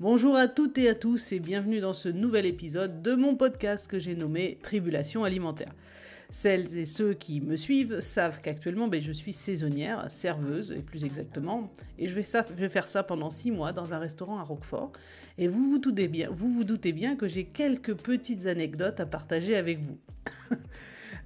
Bonjour à toutes et à tous et bienvenue dans ce nouvel épisode de mon podcast que j'ai nommé Tribulation alimentaire. Celles et ceux qui me suivent savent qu'actuellement je suis saisonnière, serveuse et plus exactement, et je vais faire ça pendant 6 mois dans un restaurant à Roquefort. Et vous vous doutez bien que j'ai quelques petites anecdotes à partager avec vous.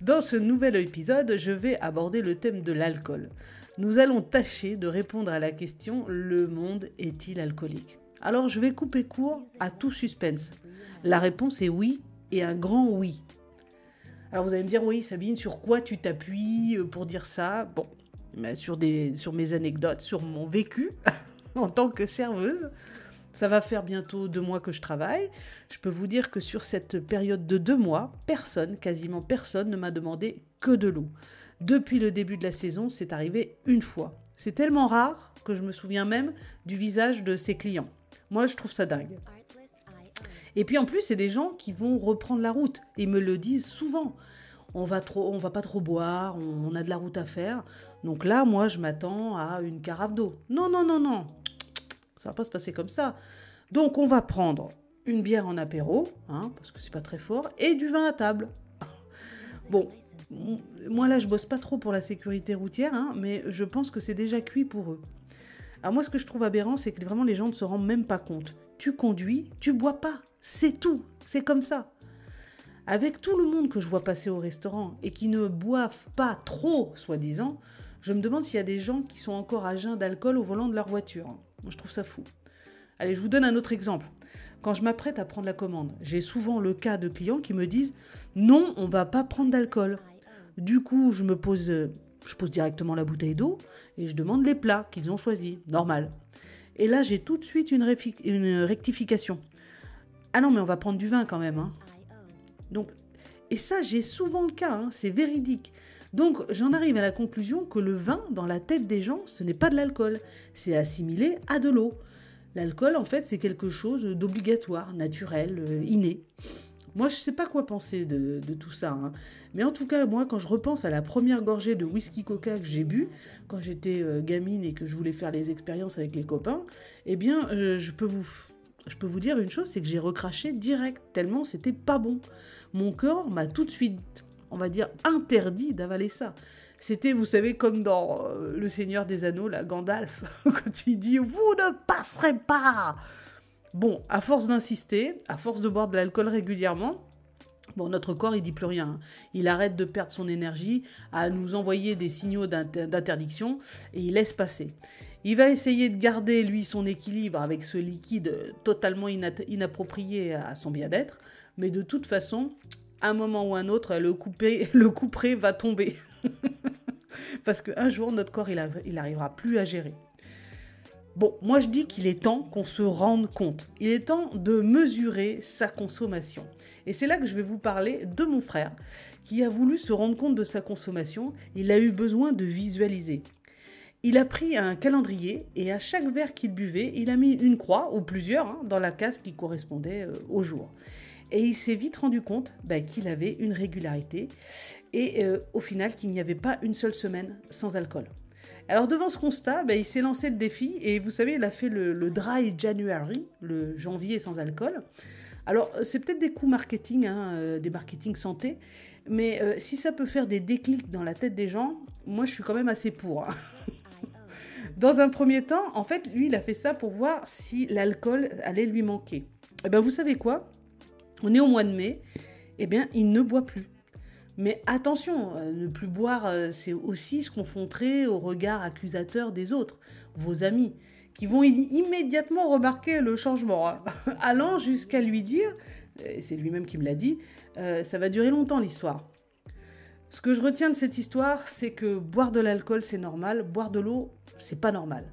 Dans ce nouvel épisode, je vais aborder le thème de l'alcool. Nous allons tâcher de répondre à la question « Le monde est-il alcoolique ?» Alors je vais couper court à tout suspense. La réponse est oui, et un grand oui. Alors vous allez me dire, oui Sabine, sur quoi tu t'appuies pour dire ça ? Bon, sur mes anecdotes, sur mon vécu en tant que serveuse. Ça va faire bientôt 2 mois que je travaille. Je peux vous dire que sur cette période de 2 mois, quasiment personne ne m'a demandé que de l'eau. Depuis le début de la saison, c'est arrivé une fois. C'est tellement rare que je me souviens même du visage de ses clients. Moi, je trouve ça dingue. Et puis en plus, c'est des gens qui vont reprendre la route. Ils me le disent souvent. On va pas trop boire, on a de la route à faire. Donc là, moi, je m'attends à une carafe d'eau. Non. Ça va pas se passer comme ça. Donc on va prendre une bière en apéro, parce que c'est pas très fort, et du vin à table. Bon, moi là, je bosse pas trop pour la sécurité routière, mais je pense que c'est déjà cuit pour eux. Alors moi, ce que je trouve aberrant, c'est que vraiment les gens ne se rendent même pas compte. Tu conduis, tu bois pas, c'est tout, c'est comme ça. Avec tout le monde que je vois passer au restaurant et qui ne boivent pas trop, soi-disant, je me demande s'il y a des gens qui sont encore à jeun d'alcool au volant de leur voiture. Moi, je trouve ça fou. Allez, je vous donne un autre exemple. Quand je m'apprête à prendre la commande, j'ai souvent le cas de clients qui me disent « Non, on va pas prendre d'alcool ». Du coup, je pose directement la bouteille d'eau et je demande les plats qu'ils ont choisis, normal. Et là, j'ai tout de suite une rectification. Ah non, mais on va prendre du vin quand même. Donc, et ça, j'ai souvent le cas, c'est véridique. Donc, j'en arrive à la conclusion que le vin, dans la tête des gens, ce n'est pas de l'alcool. C'est assimilé à de l'eau. L'alcool, en fait, c'est quelque chose d'obligatoire, naturel, inné. Moi, je ne sais pas quoi penser de tout ça. Mais en tout cas, moi, quand je repense à la première gorgée de whisky coca que j'ai bu, quand j'étais gamine et que je voulais faire les expériences avec les copains, eh bien, je peux vous dire une chose, c'est que j'ai recraché direct, tellement c'était pas bon. Mon corps m'a tout de suite, on va dire, interdit d'avaler ça. C'était, vous savez, comme dans Le Seigneur des Anneaux, la Gandalf, quand il dit « Vous ne passerez pas !» Bon, à force d'insister, à force de boire de l'alcool régulièrement, notre corps, il dit plus rien. Il arrête de perdre son énergie à nous envoyer des signaux d'interdiction et il laisse passer. Il va essayer de garder, lui, son équilibre avec ce liquide totalement inapproprié à son bien-être, mais de toute façon, à un moment ou à un autre, le couperet va tomber. Parce qu'un jour, notre corps, il n'arrivera plus à gérer. Bon, moi je dis qu'il est temps qu'on se rende compte. Il est temps de mesurer sa consommation. Et c'est là que je vais vous parler de mon frère, qui a voulu se rendre compte de sa consommation. Il a eu besoin de visualiser. Il a pris un calendrier et à chaque verre qu'il buvait, il a mis une croix, ou plusieurs, dans la case qui correspondait au jour. Et il s'est vite rendu compte qu'il avait une régularité et au final qu'il n'y avait pas une seule semaine sans alcool. Alors devant ce constat, il s'est lancé le défi et vous savez, il a fait le Dry January, le janvier sans alcool. Alors c'est peut-être des coups marketing, des marketing santé, mais si ça peut faire des déclics dans la tête des gens, moi je suis quand même assez pour. Dans un premier temps, en fait, lui il a fait ça pour voir si l'alcool allait lui manquer. Et vous savez quoi ? On est au mois de mai, il ne boit plus. Mais attention, ne plus boire, c'est aussi se confronter au regard accusateur des autres, vos amis, qui vont immédiatement remarquer le changement, allant jusqu'à lui dire, et c'est lui-même qui me l'a dit, ça va durer longtemps l'histoire. Ce que je retiens de cette histoire, c'est que boire de l'alcool, c'est normal, boire de l'eau, c'est pas normal.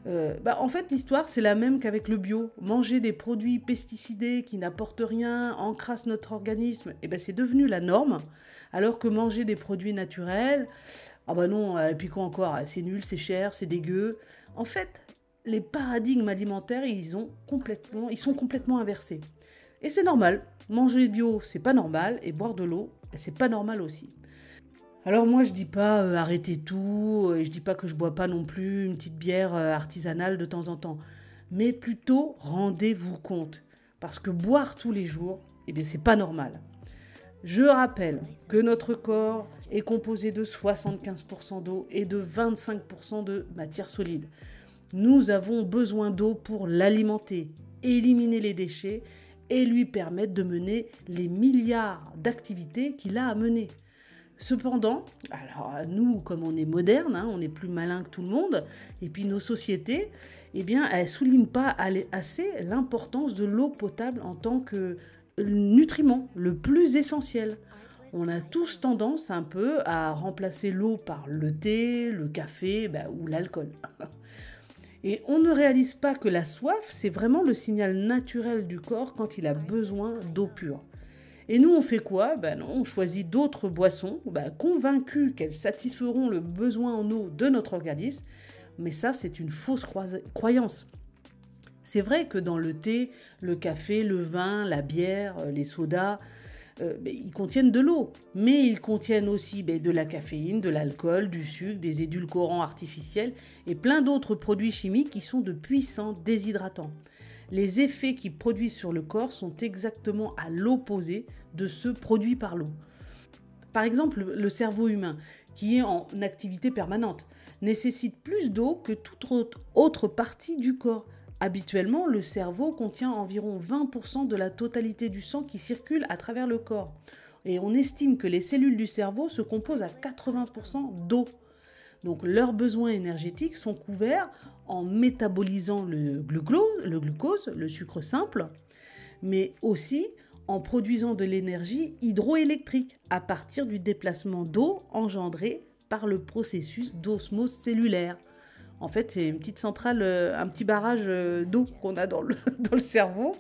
En fait, l'histoire, c'est la même qu'avec le bio. Manger des produits pesticidés qui n'apportent rien, encrassent notre organisme, c'est devenu la norme, alors que manger des produits naturels, non, et puis quoi encore, c'est nul, c'est cher, c'est dégueu. En fait, les paradigmes alimentaires, ils sont complètement inversés. Et c'est normal, manger bio, c'est pas normal, et boire de l'eau, c'est pas normal aussi. Alors moi je dis pas arrêtez tout, et je dis pas que je bois pas non plus une petite bière artisanale de temps en temps. mais plutôt rendez-vous compte. Parce que boire tous les jours, c'est pas normal. Je rappelle que notre corps est composé de 75% d'eau et de 25% de matière solide. Nous avons besoin d'eau pour l'alimenter, éliminer les déchets et lui permettre de mener les milliards d'activités qu'il a à mener. Cependant, alors nous, comme on est moderne, on est plus malin que tout le monde, et puis nos sociétés, elles ne soulignent pas assez l'importance de l'eau potable en tant que nutriment le plus essentiel. On a tous tendance un peu à remplacer l'eau par le thé, le café ou l'alcool. Et on ne réalise pas que la soif, c'est vraiment le signal naturel du corps quand il a besoin d'eau pure. Et nous, on fait quoi ? On choisit d'autres boissons, convaincus qu'elles satisferont le besoin en eau de notre organisme. Mais ça, c'est une fausse croyance. C'est vrai que dans le thé, le café, le vin, la bière, les sodas, ils contiennent de l'eau. Mais ils contiennent aussi de la caféine, de l'alcool, du sucre, des édulcorants artificiels et plein d'autres produits chimiques qui sont de puissants déshydratants. Les effets qu'ils produisent sur le corps sont exactement à l'opposé de ceux produits par l'eau. Par exemple, le cerveau humain, qui est en activité permanente, nécessite plus d'eau que toute autre partie du corps. Habituellement, le cerveau contient environ 20% de la totalité du sang qui circule à travers le corps. Et on estime que les cellules du cerveau se composent à 80% d'eau. Donc leurs besoins énergétiques sont couverts en métabolisant le glucose, le sucre simple, mais aussi en produisant de l'énergie hydroélectrique à partir du déplacement d'eau engendré par le processus d'osmose cellulaire. En fait, c'est une petite centrale, un petit barrage d'eau qu'on a dans le cerveau.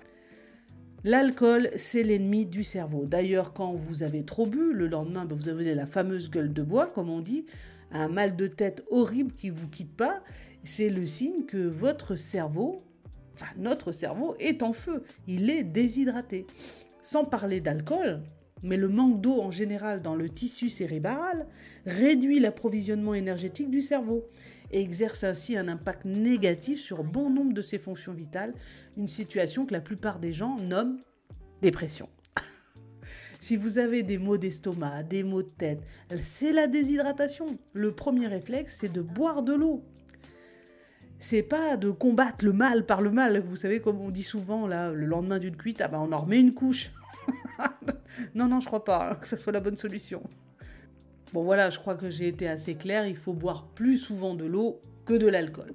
L'alcool, c'est l'ennemi du cerveau. D'ailleurs, quand vous avez trop bu, le lendemain, vous avez la fameuse gueule de bois, comme on dit, un mal de tête horrible qui ne vous quitte pas. C'est le signe que notre cerveau est en feu. Il est déshydraté. Sans parler d'alcool, mais le manque d'eau en général dans le tissu cérébral réduit l'approvisionnement énergétique du cerveau et exerce ainsi un impact négatif sur bon nombre de ses fonctions vitales, une situation que la plupart des gens nomment dépression. Si vous avez des maux d'estomac, des maux de tête, c'est la déshydratation. Le premier réflexe, c'est de boire de l'eau. C'est pas de combattre le mal par le mal. Vous savez, comme on dit souvent, là, le lendemain d'une cuite, on en remet une couche. Non, je crois pas que ça soit la bonne solution. Bon voilà, je crois que j'ai été assez claire, il faut boire plus souvent de l'eau que de l'alcool.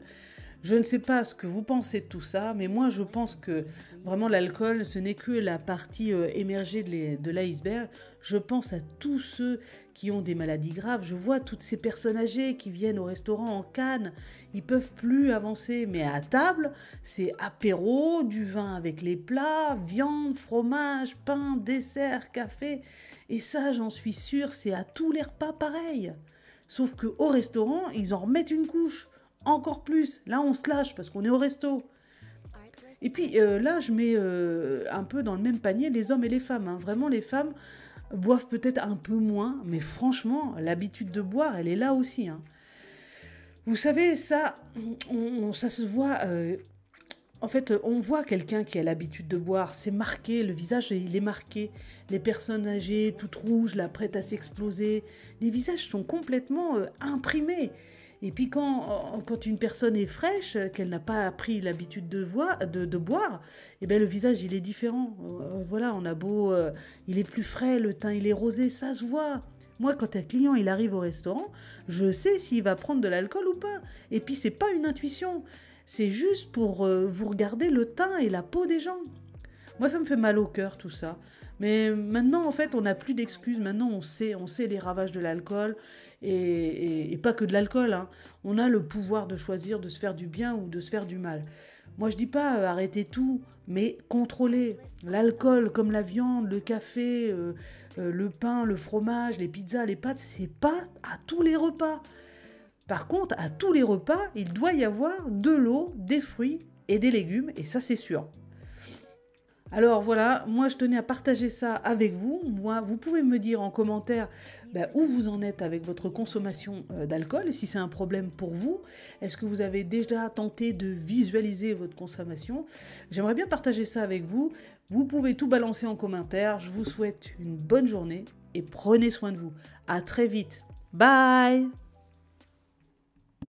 Je ne sais pas ce que vous pensez de tout ça, mais moi je pense que vraiment l'alcool, ce n'est que la partie émergée de l'iceberg. Je pense à tous ceux qui ont des maladies graves. Je vois toutes ces personnes âgées qui viennent au restaurant en canne. Ils peuvent plus avancer, mais à table, c'est apéro, du vin avec les plats, viande, fromage, pain, dessert, café. Et ça, j'en suis sûre, c'est à tous les repas pareil. Sauf qu'au restaurant, ils en remettent une couche. Encore plus. Là, on se lâche parce qu'on est au resto. Et puis là, je mets un peu dans le même panier les hommes et les femmes. Vraiment, les femmes boivent peut-être un peu moins, mais franchement, l'habitude de boire, elle est là aussi. Vous savez, ça se voit. En fait, on voit quelqu'un qui a l'habitude de boire. C'est marqué, le visage, il est marqué. Les personnes âgées, toutes rouges, là, prêtes à s'exploser. Les visages sont complètement imprimés. Et puis quand une personne est fraîche, qu'elle n'a pas pris l'habitude de boire, le visage il est différent. Voilà, on a beau, il est plus frais, le teint il est rosé, ça se voit. Moi, quand un client il arrive au restaurant, je sais s'il va prendre de l'alcool ou pas. Et puis c'est pas une intuition, c'est juste pour vous regarder le teint et la peau des gens. Moi, ça me fait mal au cœur tout ça. Mais maintenant, en fait, on n'a plus d'excuses. Maintenant, on sait les ravages de l'alcool. Et pas que de l'alcool. On a le pouvoir de choisir de se faire du bien ou de se faire du mal. Moi, je dis pas arrêtez tout, mais contrôlez. L'alcool, comme la viande, le café, le pain, le fromage, les pizzas, les pâtes, c'est pas à tous les repas. Par contre, à tous les repas, il doit y avoir de l'eau, des fruits et des légumes. Et ça, c'est sûr. Alors voilà, moi je tenais à partager ça avec vous. Moi, vous pouvez me dire en commentaire où vous en êtes avec votre consommation d'alcool, si c'est un problème pour vous. Est-ce que vous avez déjà tenté de visualiser votre consommation? J'aimerais bien partager ça avec vous. Vous pouvez tout balancer en commentaire. Je vous souhaite une bonne journée et prenez soin de vous. À très vite. Bye!